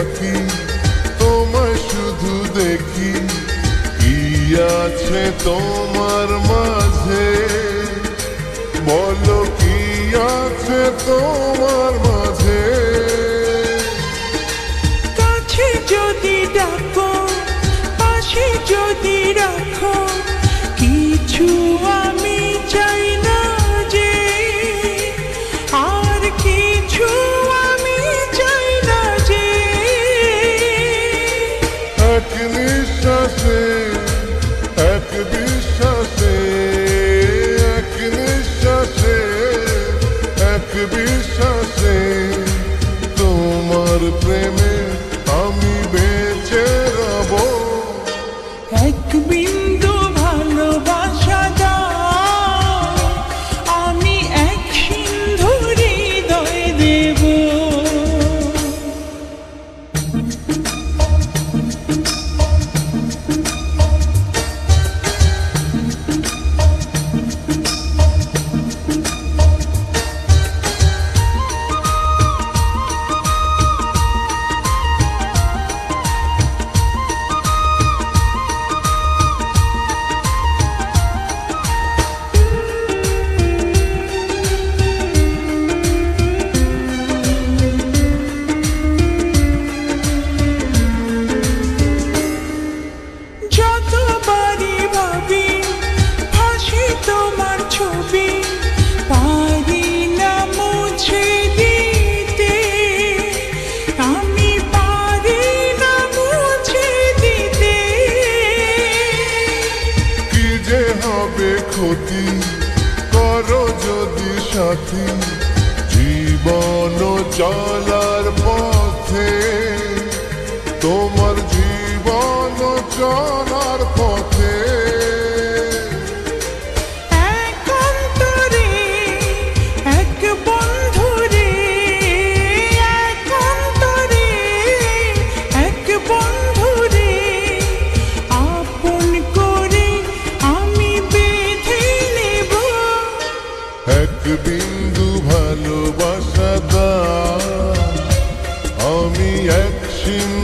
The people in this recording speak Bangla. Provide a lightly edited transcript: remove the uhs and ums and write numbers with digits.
পাখি তোমায় শুধু দেখি, কি আছে তোমার মাঝে, বলো কি আছে তোমার মাঝে। কাছে যদি ডাকো, পাশে যদি রাখো, কিছু আমি চাই না যে, আর কিছু আমি চাই না যে। এক নিঃশ্বাসে এক বিশ্বাসে, এক নিঃশ্বাসে এক বিশ্বাসে, তোমার প্রেমে আমি বেঁচে রব। এক বিন্দু ভালোবাসা দাও, আমি এক সিন্ধু হৃদয় দেব। যতবারই ভাবি হাসি তোমার ছবি, পারি না মুছে দিতে, আমি পারি না মুছে দিতে। কি যে হবে ক্ষতি করো যদি সাথী, জীবন চলার পথে, তোমার জীবন চলার পথে। এক অন্তরে এক বন্ধুরে, এক অন্তরে এক বন্ধুরে, আপন করে আমি বেঁধে নেব। এক বিন্দু ভালোবাসা দাও, আমি এক সিন্ধু